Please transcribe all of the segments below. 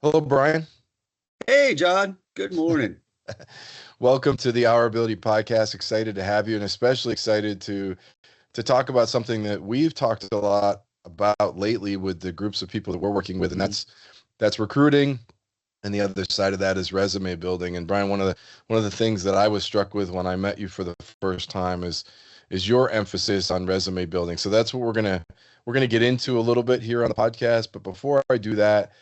Hello, Brian. Hey, John. Good morning. Welcome to the Our Ability podcast. Excited to have you, and especially excited to talk about something that we've talked a lot about lately with the groups of people that we're working with, and Mhm. that's recruiting, and the other side of that is resume building. And Brian, one of the things that I was struck with when I met you for the first time is your emphasis on resume building. So that's what we're gonna get into a little bit here on the podcast. But before I do that,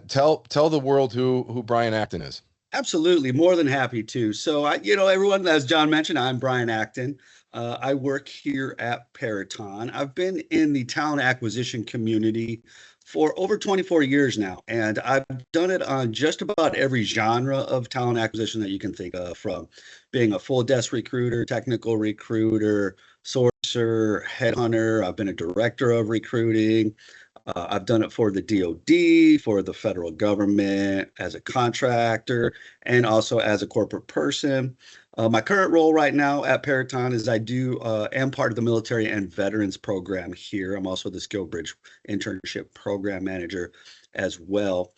tell the world who Bryan Acton is. Absolutely. More than happy to. Everyone, as John mentioned, I'm Bryan Acton. I work here at Peraton. I've been in the talent acquisition community for over 24 years now, and I've done it on just about every genre of talent acquisition that you can think of, from being a full desk recruiter, technical recruiter, sourcer, headhunter. I've been a director of recruiting. I've done it for the DoD, for the federal government, as a contractor, and also as a corporate person. My current role right now at Peraton is am part of the military and veterans program here. I'm also the SkillBridge internship program manager as well.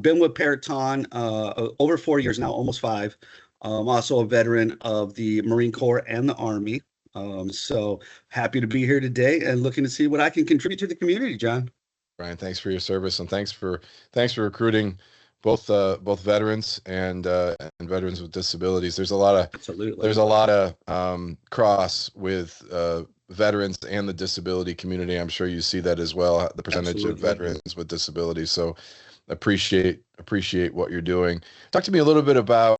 Been with Peraton over 4 years now, almost five. I'm also a veteran of the Marine Corps and the Army. So happy to be here today and looking to see what I can contribute to the community, John. Brian, thanks for your service and thanks for recruiting both veterans and veterans with disabilities. Absolutely. There's a lot of cross with veterans and the disability community. I'm sure you see that as well, the percentage of Absolutely. veterans with disabilities. So appreciate what you're doing. Talk to me a little bit about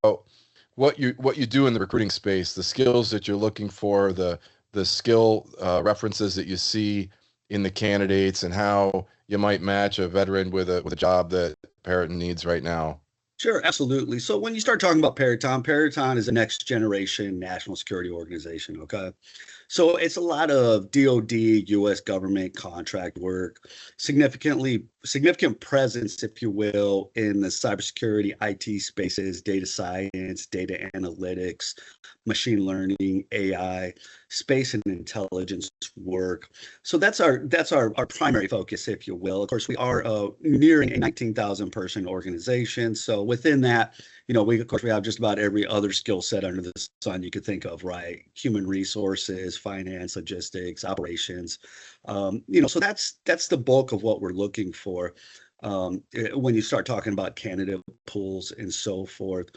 what you do in the recruiting space, the skills that you're looking for, the skill references that you see in the candidates, and how you might match a veteran with a job that Peraton needs right now. Sure, absolutely. So when you start talking about Peraton, Peraton is a next generation national security organization. Okay. So it's a lot of DoD, U.S. government contract work, significant presence, if you will, in the cybersecurity IT spaces, data science, data analytics, machine learning, AI, space and intelligence work. So that's our primary focus, if you will. Of course, we are nearing a 19,000 person organization. So within that, we have just about every other skill set under the sun you could think of, right? Human resources, finance, logistics, operations. So that's the bulk of what we're looking for when you start talking about candidate pools and so forth.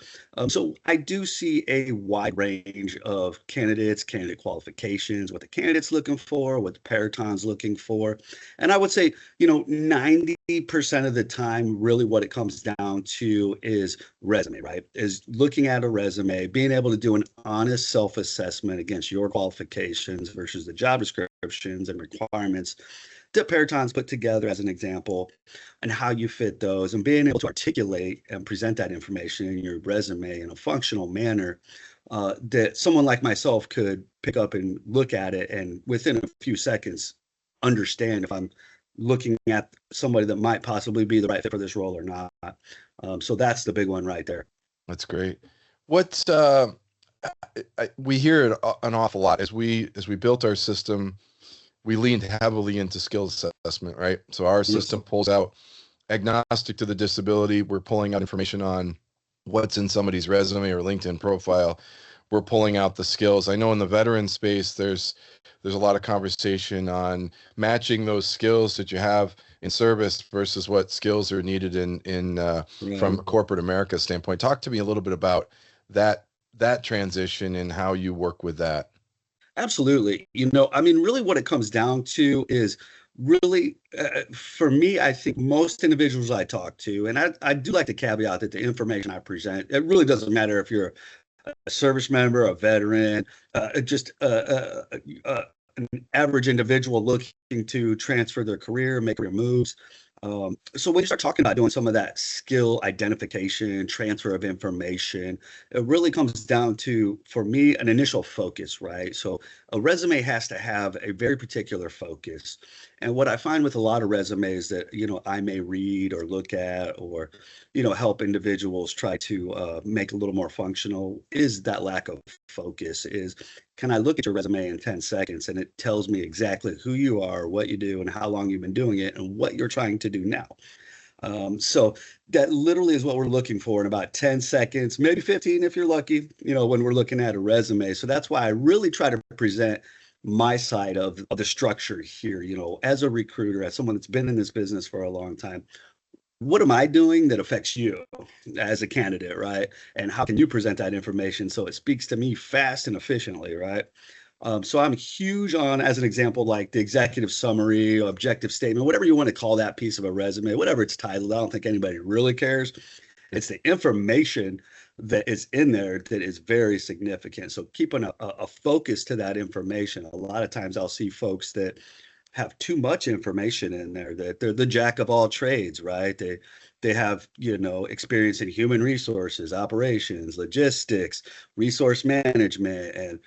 So I do see a wide range of candidates, candidate qualifications, what the candidate's looking for, what the Peraton's looking for. And I would say, 90% of the time, really what it comes down to is resume, right? Is looking at a resume, being able to do an honest self-assessment against your qualifications versus the job descriptions and requirements that Peraton's put together as an example, and how you fit those, and being able to articulate and present that information in your resume in a functional manner that someone like myself could pick up and look at it and within a few seconds understand if I'm looking at somebody that might possibly be the right fit for this role or not. So that's the big one right there. That's great. What we hear it an awful lot as we built our system. We leaned heavily into skills assessment, right? So our Yes. system pulls out agnostic to the disability. We're pulling out information on what's in somebody's resume or LinkedIn profile. We're pulling out the skills. I know in the veteran space, there's a lot of conversation on matching those skills that you have in service versus what skills are needed in from Right. a corporate America standpoint. Talk to me a little bit about that transition and how you work with that. Absolutely. Really what it comes down to is really, for me, I think most individuals I talk to, and I do like to caveat that the information I present, it really doesn't matter if you're a service member, a veteran, just an average individual looking to transfer their career, make career moves. So when you start talking about doing some of that skill identification, transfer of information, it really comes down to, for me, an initial focus, right? So a resume has to have a very particular focus. And what I find with a lot of resumes that, I may read or look at or, help individuals try to make a little more functional is that lack of focus is, can I look at your resume in 10 seconds and it tells me exactly who you are, what you do, and how long you've been doing it, and what you're trying to do now? So that literally is what we're looking for in about 10 seconds, maybe 15 if you're lucky, when we're looking at a resume. So that's why I really try to present my side of the structure here, as a recruiter, as someone that's been in this business for a long time. What am I doing that affects you as a candidate, right? And how can you present that information so it speaks to me fast and efficiently, right? So I'm huge on, as an example, like the executive summary, objective statement, whatever you want to call that piece of a resume, whatever it's titled. I don't think anybody really cares. It's the information that is in there that is very significant. So keeping a focus to that information. A lot of times I'll see folks that have too much information in there, that they're the jack of all trades, right? They have, experience in human resources, operations, logistics, resource management. And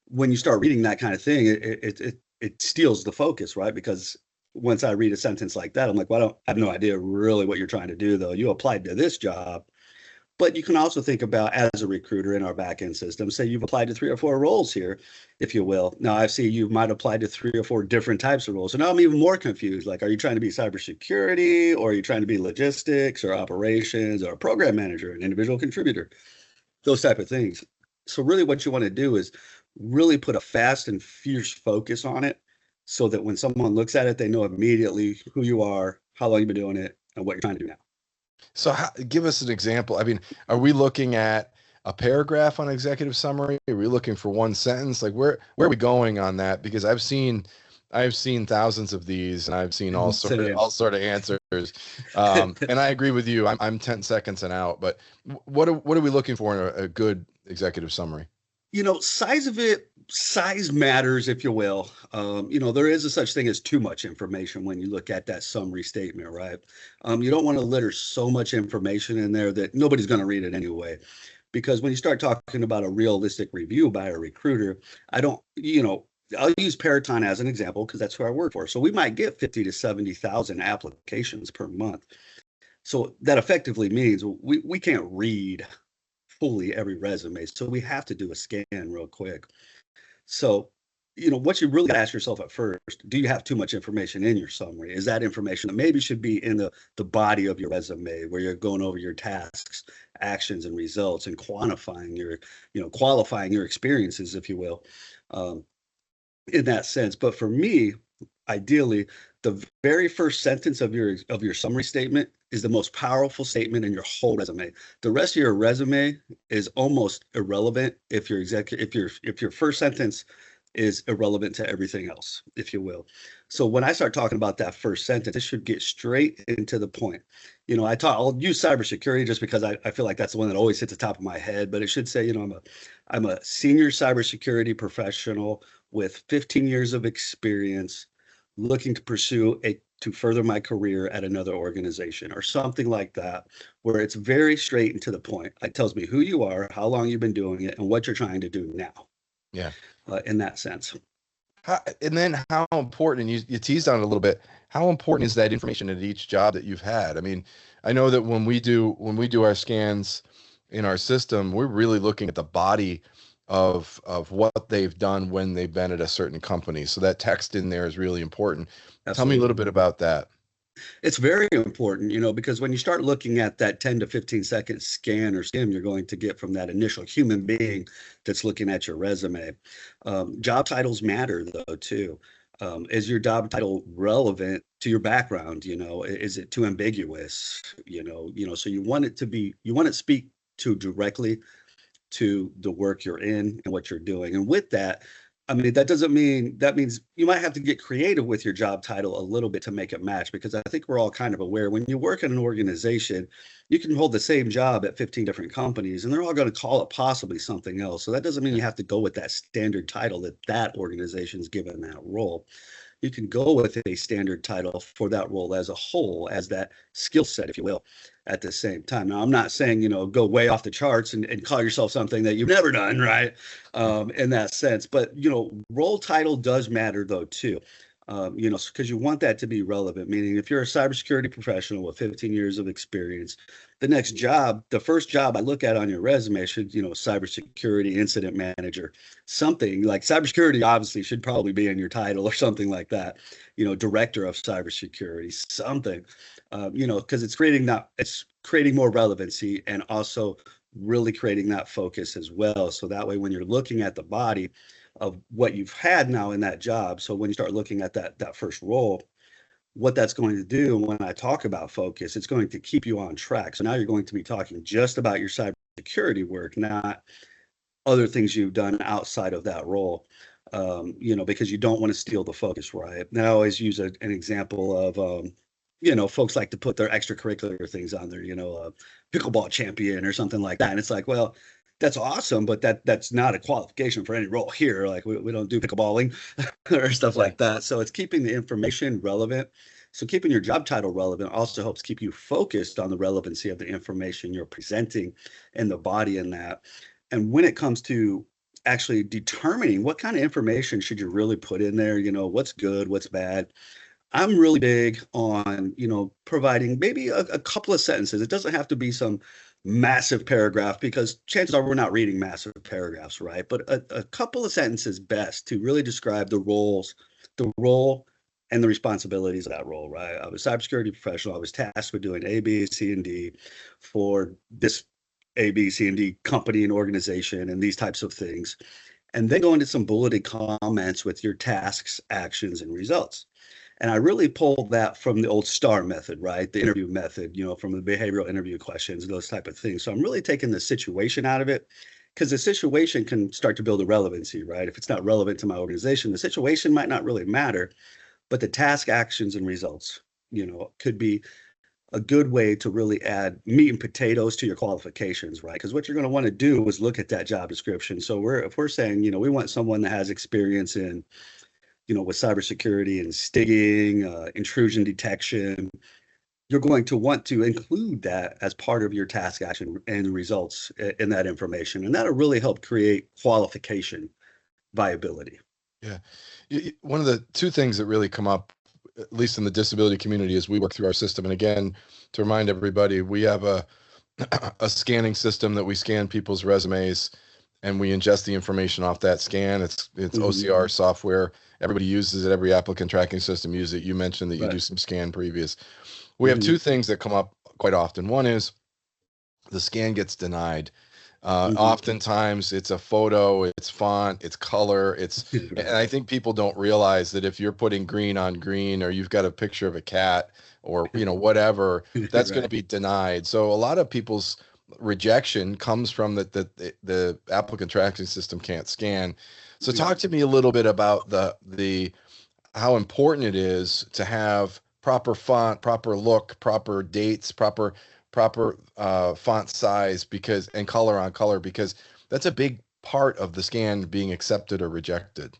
when you start reading that kind of thing, it steals the focus, right? Because once I read a sentence like that, I'm like, well, I have no idea really what you're trying to do, though. You applied to this job. But you can also think about, as a recruiter in our back-end system, say you've applied to 3 or 4 roles here, if you will. Now I see you might apply to 3 or 4 different types of roles. So now I'm even more confused. Like, are you trying to be cybersecurity, or are you trying to be logistics or operations or a program manager, an individual contributor, those type of things. So really what you want to do is really put a fast and fierce focus on it, so that when someone looks at it, they know immediately who you are, how long you've been doing it, and what you're trying to do now. So give us an example. I mean, are we looking at a paragraph on executive summary? Are we looking for one sentence? Like where are we going on that? Because I've seen thousands of these, and I've seen all sort of answers. And I agree with you. I'm 10 seconds and out. But what are we looking for in a good executive summary? Size matters, if you will. There is a such thing as too much information when you look at that summary statement, right? You don't want to litter so much information in there that nobody's going to read it anyway. Because when you start talking about a realistic review by a recruiter, I'll use Peraton as an example because that's who I work for. So we might get 50 to 70,000 applications per month. So that effectively means we can't read fully every resume. So we have to do a scan real quick. So, what you really got to ask yourself at first, do you have too much information in your summary? Is that information that maybe should be in the body of your resume, where you're going over your tasks, actions, and results, and qualifying your experiences, if you will, in that sense. But for me, ideally, the very first sentence of your summary statement is the most powerful statement in your whole resume. The rest of your resume is almost irrelevant if your first sentence is irrelevant to everything else, if you will. So when I start talking about that first sentence, it should get straight into the point. I'll use cybersecurity just because I feel like that's the one that always hits the top of my head, but it should say, I'm a senior cybersecurity professional with 15 years of experience, looking to further my career at another organization, or something like that, where it's very straight and to the point. It tells me who you are, how long you've been doing it, and what you're trying to do now. Yeah. In that sense. And then how important, and you teased on it a little bit, how important is that information at each job that you've had? I mean, I know that when we do our scans in our system, we're really looking at the body of what they've done when they've been at a certain company. So that text in there is really important. Absolutely. Tell me a little bit about that. It's very important, because when you start looking at that 10 to 15 second scan or skim you're going to get from that initial human being that's looking at your resume. Job titles matter, though, too. Is your job title relevant to your background? Is it too ambiguous? So you want it to speak to directly to the work you're in and what you're doing. And with that, I mean, that means you might have to get creative with your job title a little bit to make it match, because I think we're all kind of aware when you work in an organization, you can hold the same job at 15 different companies and they're all going to call it possibly something else. So that doesn't mean you have to go with that standard title that organization's given that role. You can go with a standard title for that role as a whole, as that skill set, if you will, at the same time. Now, I'm not saying, go way off the charts and call yourself something that you've never done, right? In that sense. But, role title does matter, though, too. because you want that to be relevant. Meaning, if you're a cybersecurity professional with 15 years of experience, the first job I look at on your resume should, cybersecurity incident manager, something like cybersecurity obviously should probably be in your title or something like that, director of cybersecurity, something, because it's creating more relevancy and also really creating that focus as well. So that way, when you're looking at the body of what you've had now in that job, so when you start looking at that first role, what that's going to do when I talk about focus, it's going to keep you on track. So now you're going to be talking just about your cybersecurity work, not other things you've done outside of that role, because you don't want to steal the focus, right? And I always use an example of, folks like to put their extracurricular things on there, pickleball champion or something like that. And it's like, well, that's awesome, but that's not a qualification for any role here. Like we don't do pickleballing or stuff like that. So it's keeping the information relevant. So keeping your job title relevant also helps keep you focused on the relevancy of the information you're presenting and the body in that. And when it comes to actually determining what kind of information should you really put in there, what's good, what's bad, I'm really big on, providing maybe a couple of sentences. It doesn't have to be some massive paragraph because chances are we're not reading massive paragraphs, right? But a couple of sentences best to really describe the role and the responsibilities of that role, right? I was a cybersecurity professional. I was tasked with doing A, B, C, and D for this A, B, C, and D company and organization and these types of things. And then go into some bulleted comments with your tasks, actions, and results. And I really pulled that from the old STAR method, right? The interview method, from the behavioral interview questions, those type of things. So I'm really taking the situation out of it because the situation can start to build a relevancy, right? If it's not relevant to my organization, the situation might not really matter, but the task, actions, and results, could be a good way to really add meat and potatoes to your qualifications, right? Because what you're going to want to do is look at that job description. So if we're saying, we want someone that has experience in with cybersecurity and stigging, intrusion detection, you're going to want to include that as part of your task action and results in that information. And that'll really help create qualification viability. Yeah. One of the two things that really come up, at least in the disability community, as we work through our system. And again, to remind everybody, we have a scanning system that we scan people's resumes and we ingest the information off that scan. It's OCR software. Everybody uses it. Every applicant tracking system uses it. You mentioned that you do some scan previous. We have two things that come up quite often. One is the scan gets denied. Oftentimes it's a photo, it's font, it's color, and I think people don't realize that if you're putting green on green or you've got a picture of a cat or, whatever, that's going to be denied. So a lot of people's rejection comes from the applicant tracking system can't scan. So talk to me a little bit about the how important it is to have proper font, proper look, proper dates, proper font size and color on color, because that's a big part of the scan being accepted or rejected.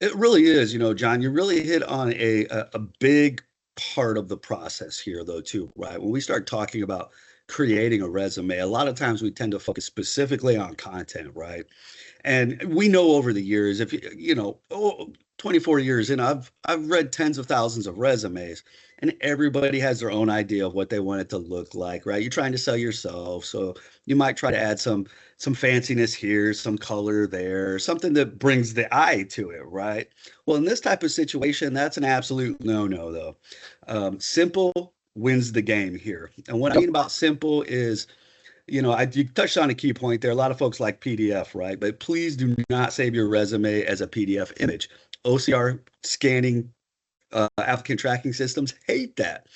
It really is, John, you really hit on a big part of the process here though too, right? When we start talking about creating a resume, a lot of times we tend to focus specifically on content, right? And we know over the years, if 24 years in, I've read tens of thousands of resumes, and everybody has their own idea of what they want it to look like, right? You're trying to sell yourself, so you might try to add some fanciness here, some color there, something that brings the eye to it, right? Well, in this type of situation, that's an absolute no-no, though. Simple wins the game here, and what I mean about simple is, you touched on a key point there. A lot of folks like PDF, right? But please do not save your resume as a PDF image. OCR scanning applicant tracking systems hate that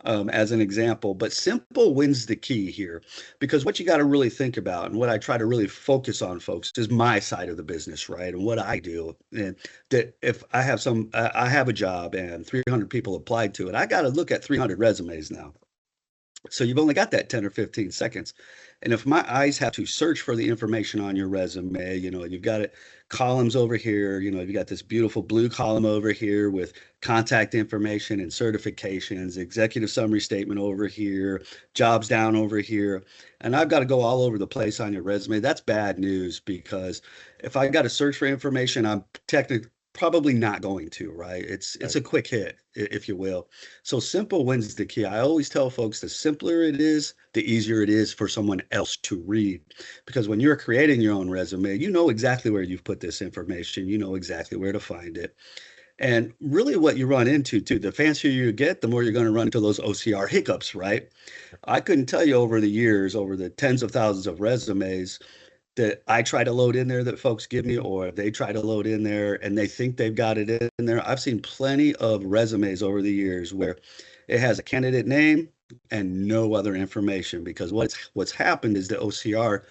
as an example. But simple wins the key here, because what you got to really think about, and what I try to really focus on, folks, is my side of the business, right? And what I do. And that if I have a job and 300 people applied to it, I got to look at 300 resumes now. So you've only got that 10 or 15 seconds. And if my eyes have to search for the information on your resume, you've got it columns over here, you've got this beautiful blue column over here with contact information and certifications, executive summary statement over here, jobs down over here. And I've got to go all over the place on your resume. That's bad news, because if I got to search for information, I'm probably not going to, right? It's Right. a quick hit, if you will. So simple wins the key. I always tell folks the simpler it is, the easier it is for someone else to read. Because when you're creating your own resume, you know exactly where you've put this information, you know exactly where to find it. And really what you run into too, the fancier you get, the more you're going to run into those OCR hiccups, right? I couldn't tell you over the years, over the tens of thousands of resumes that I try to load in there that folks give me, or they try to load in there and they think they've got it in there. I've seen plenty of resumes over the years where it has a candidate name and no other information, because what's happened is the OCR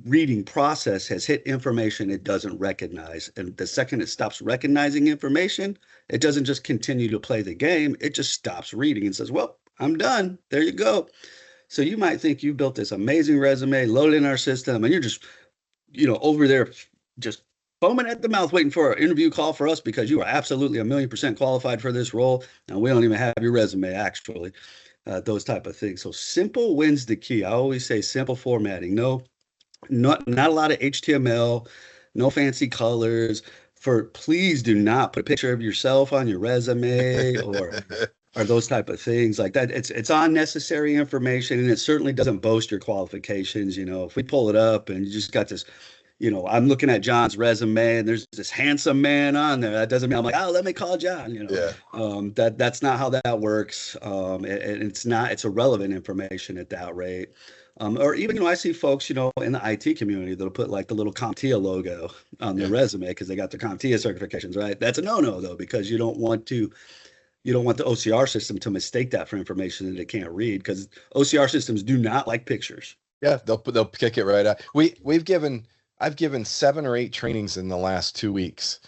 reading process has hit information it doesn't recognize. And the second it stops recognizing information, it doesn't just continue to play the game, it just stops reading and says, well, I'm done. There you go. So you might think you built this amazing resume, loaded in our system, and you're just, over there just foaming at the mouth waiting for an interview call for us because you are absolutely 1,000,000% qualified for this role. And we don't even have your resume, actually. Those type of things. So simple wins the key. I always say simple formatting. No, not a lot of HTML, no fancy colors. Please do not put a picture of yourself on your resume or those type of things like that. It's unnecessary information, and it certainly doesn't boast your qualifications. If we pull it up and you just got this, I'm looking at John's resume and there's this handsome man on there. That doesn't mean I'm like, oh, let me call John. Yeah. That's not how that works. It's irrelevant information at that rate. Or even, I see folks, in the IT community that'll put like the little CompTIA logo on their resume because they got their CompTIA certifications, right? That's a no-no though, because you don't want the OCR system to mistake that for information that it can't read, because OCR systems do not like pictures. Yeah, they'll kick it right out. I've given 7 or 8 trainings in the last 2 weeks,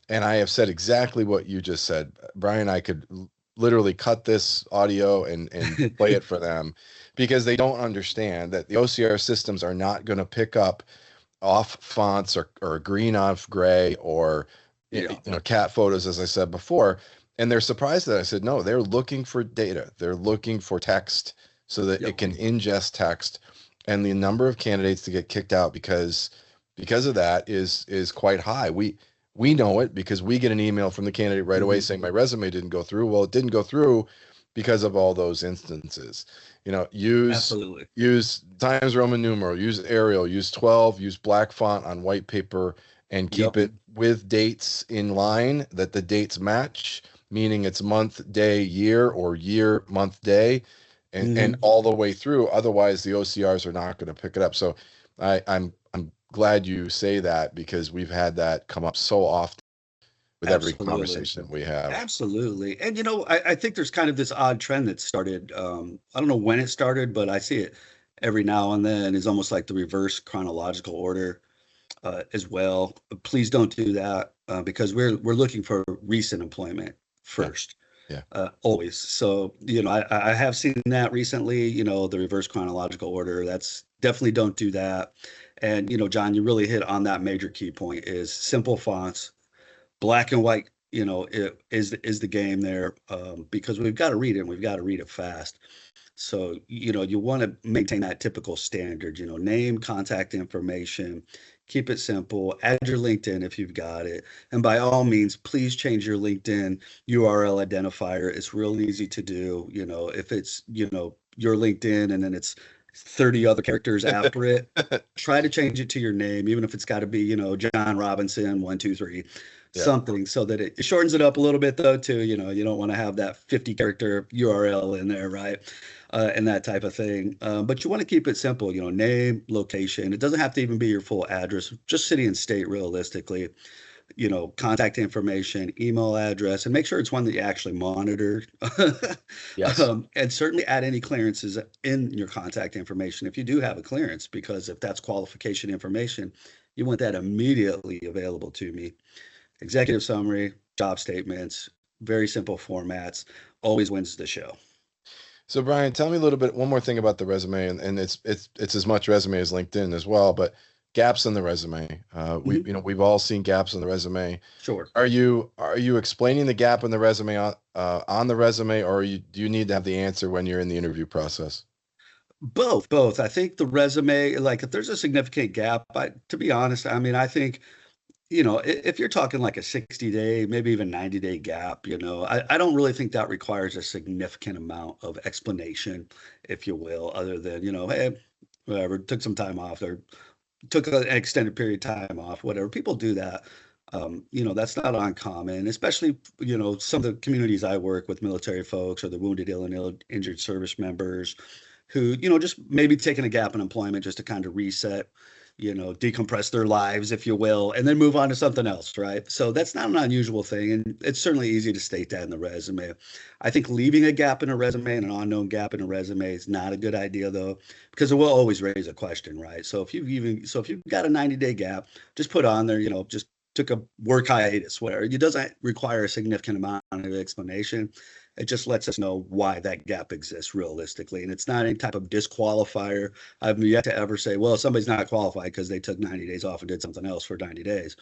and I have said exactly what you just said, Brian. I could literally cut this audio and play it for them, because they don't understand that the OCR systems are not going to pick up off fonts or green off gray or cat photos, as I said before. And they're surprised that I said, no, they're looking for data. They're looking for text so that it can ingest text. And the number of candidates to get kicked out because of that is quite high. We know it because we get an email from the candidate right away saying my resume didn't go through. Well, it didn't go through because of all those instances. Use Times Roman numeral, use Arial, use 12, use black font on white paper, and keep it with dates in line, that the dates match, meaning it's month, day, year, or year, month, day, and all the way through. Otherwise, the OCRs are not going to pick it up. So I'm glad you say that, because we've had that come up so often with every conversation we have. Absolutely. And, I think there's kind of this odd trend that started. I don't know when it started, but I see it every now and then. It's almost like the reverse chronological order as well. Please don't do that, because we're looking for recent employment first. Yeah. Always. So, I have seen that recently, the reverse chronological order. That's definitely, don't do that. And, John, you really hit on that major key point, is simple fonts, black and white, it is the game there, because we've got to read it and we've got to read it fast. So, you want to maintain that typical standard, name, contact information, keep it simple, add your LinkedIn if you've got it. And by all means, please change your LinkedIn URL identifier. It's real easy to do. If it's, your LinkedIn and then it's 30 other characters after it, try to change it to your name, even if it's got to be, John Robinson, 123, something, so that it shortens it up a little bit though, too. You don't want to have that 50 character URL in there, right? And that type of thing. But you want to keep it simple, name, location. It doesn't have to even be your full address, just city and state realistically, contact information, email address, and make sure it's one that you actually monitor. Yes. And certainly add any clearances in your contact information if you do have a clearance, because if that's qualification information, you want that immediately available to me. Executive summary, job statements, very simple formats, always wins the show. So Brian, tell me a little bit, one more thing about the resume, and it's as much resume as LinkedIn as well, but gaps in the resume. We've all seen gaps in the resume. Sure. Are you explaining the gap in the resume on the resume, or do you need to have the answer when you're in the interview process? Both. I think the resume, like if there's a significant gap, to be honest, I mean, I think if you're talking like a 60-day, maybe even 90-day gap, I don't really think that requires a significant amount of explanation, if you will, other than, hey, whatever, took some time off or took an extended period of time off, whatever. People do that. That's not uncommon, especially, some of the communities I work with, military folks or the wounded, ill, and injured service members who, just maybe taking a gap in employment just to kind of reset, decompress their lives, if you will, and then move on to something else, right? So that's not an unusual thing. And it's certainly easy to state that in the resume. I think leaving a gap in a resume and an unknown gap in a resume is not a good idea, though, because it will always raise a question, right? So if you've got a 90-day gap, just put on there, just took a work hiatus, where it doesn't require a significant amount of explanation. It just lets us know why that gap exists realistically. And it's not any type of disqualifier. I've yet to ever say, well, somebody's not qualified because they took 90 days off and did something else for 90 days.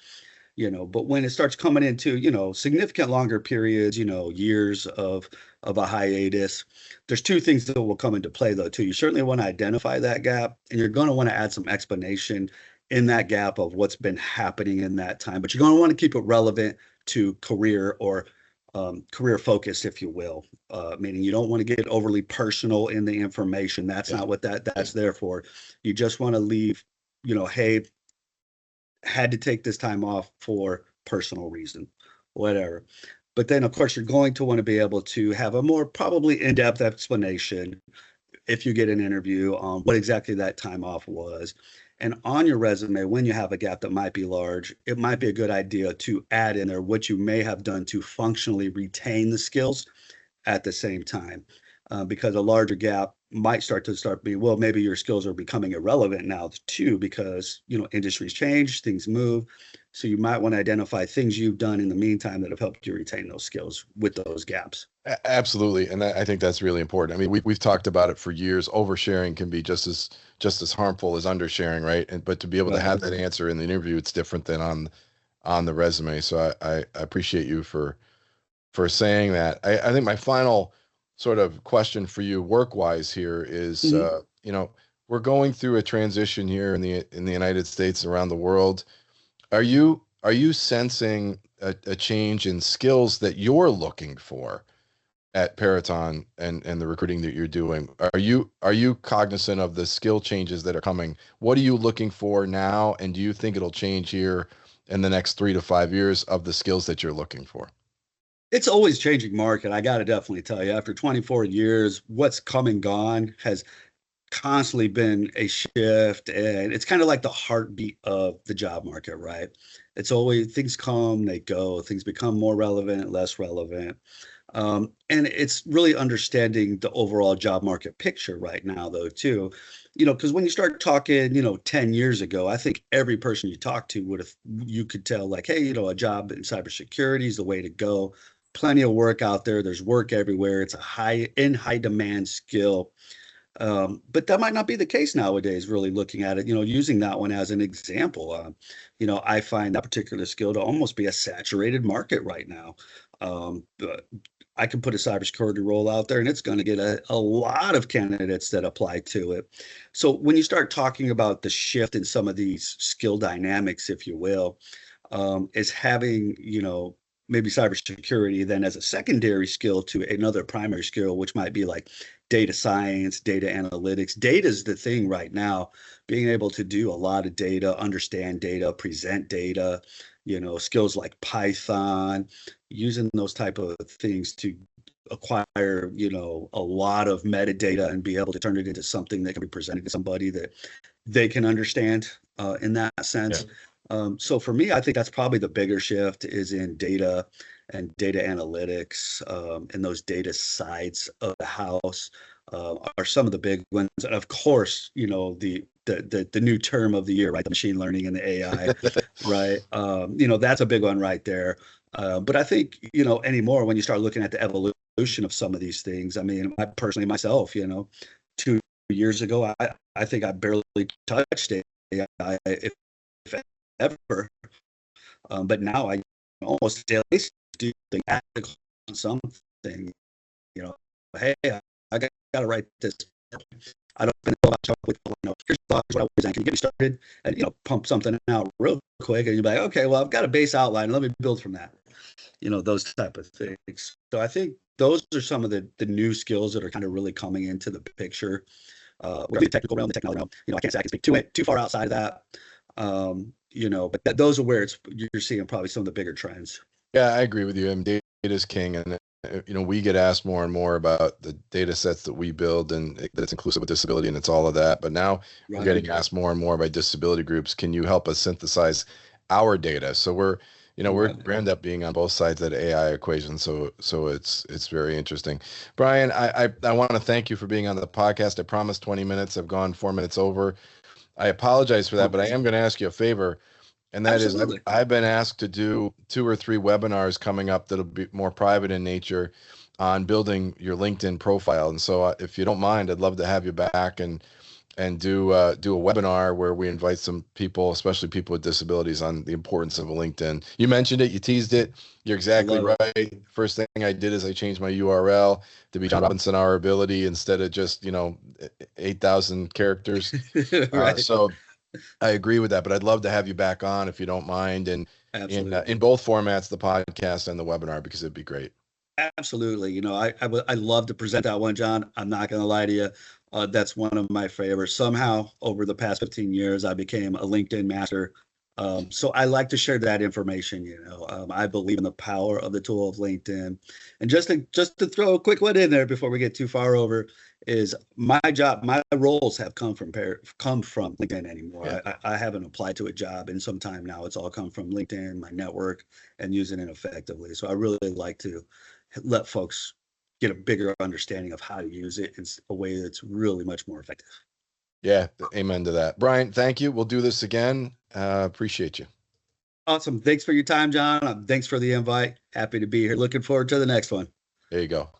But when it starts coming into, significant longer periods, years of a hiatus, there's two things that will come into play though, too. You certainly want to identify that gap, and you're going to want to add some explanation in that gap of what's been happening in that time, but you're going to want to keep it relevant to career or career focused, if you will, meaning you don't want to get overly personal in the information. That's not what that's there for. You just want to leave, hey, had to take this time off for personal reason, whatever. But then, of course, you're going to want to be able to have a more probably in-depth explanation if you get an interview on what exactly that time off was. And on your resume, when you have a gap that might be large, it might be a good idea to add in there what you may have done to functionally retain the skills at the same time. Because a larger gap might start being, well, maybe your skills are becoming irrelevant now too, because, industries change, things move. So you might want to identify things you've done in the meantime that have helped you retain those skills with those gaps. Absolutely, and I think that's really important. I mean, we've talked about it for years. Oversharing can be just as harmful as undersharing, right? But to be able to have that answer in the interview, it's different than on the resume. So I appreciate you for saying that. I think my final sort of question for you, work-wise, here is, we're going through a transition here in the United States, around the world. Are you sensing a change in skills that you're looking for at Peraton and the recruiting that you're doing? Are you cognizant of the skill changes that are coming? What are you looking for now, and do you think it'll change here in the next 3 to 5 years of the skills that you're looking for? It's always changing market. I got to definitely tell you, after 24 years, what's come and gone has constantly been a shift, and it's kind of like the heartbeat of the job market, right? It's always, things come, they go, things become more relevant, less relevant. And it's really understanding the overall job market picture right now, though, too. Because when you start talking, 10 years ago, I think every person you talk to you could tell, like, hey, a job in cybersecurity is the way to go. Plenty of work out there. There's work everywhere. It's a high demand skill. But that might not be the case nowadays, really looking at it, using that one as an example. I find that particular skill to almost be a saturated market right now. But I can put a cybersecurity role out there, and it's going to get a lot of candidates that apply to it. So when you start talking about the shift in some of these skill dynamics, if you will, is having, maybe cybersecurity then as a secondary skill to another primary skill, which might be like data science, data analytics. Data is the thing right now, being able to do a lot of data, understand data, present data, skills like Python, using those type of things to acquire, a lot of metadata and be able to turn it into something that can be presented to somebody that they can understand in that sense. Yeah. So for me, I think that's probably the bigger shift is in data and data analytics, and those data sides of the house are some of the big ones. And of course, the new term of the year, right? The machine learning and the AI, right? That's a big one right there. But I think, anymore when you start looking at the evolution of some of these things, I mean, I personally myself, 2 years ago, I think I barely touched AI, if ever. But now I almost daily do think on something, hey, I got to write this. I don't know about with, here's thought what I present. Can you get me started and, you know, pump something out real quick? And you're like, okay, well, I've got a base outline. Let me build from that. You know, those type of things. So I think those are some of the new skills that are kind of really coming into the picture. The technical realm, the technology realm. You know, I can't say I can speak too far outside of that. You know, but those are where you're seeing probably some of the bigger trends. Yeah, I agree with you. I mean, data is king, and you know, we get asked more and more about the data sets that we build, and that's inclusive of disability, and it's all of that. But now we're getting asked more and more by disability groups, can you help us synthesize our data? So we're, you know, we end up being on both sides of the AI equation. So it's very interesting. Bryan, I want to thank you for being on the podcast. I promised 20 minutes. I've gone 4 minutes over. I apologize for that, but I am going to ask you a favor. And that Absolutely. is, I've been asked to do 2 or 3 webinars coming up that'll be more private in nature on building your LinkedIn profile. And so if you don't mind, I'd love to have you back and do a webinar where we invite some people, especially people with disabilities, on the importance of a LinkedIn. You mentioned it, you teased it. You're exactly right. First thing I did is I changed my URL to be John Robinson Our Ability instead of just, you know, 8,000 characters. Right. So I agree with that, but I'd love to have you back on if you don't mind, and Absolutely. in both formats, the podcast and the webinar, because it'd be great. Absolutely. You know, I love to present that one, John. I'm not going to lie to you. That's one of my favorites. Somehow, over the past 15 years, I became a LinkedIn master. So I like to share that information. You know, I believe in the power of the tool of LinkedIn. And just to throw a quick one in there before we get too far over, is my job, my roles have come from LinkedIn anymore. Yeah. I haven't applied to a job in some time now. It's all come from LinkedIn, my network, and using it effectively. So I really like to let folks get a bigger understanding of how to use it in a way that's really much more effective. Yeah, amen to that. Bryan, thank you. We'll do this again. Appreciate you. Awesome. Thanks for your time, John. Thanks for the invite. Happy to be here. Looking forward to the next one. There you go.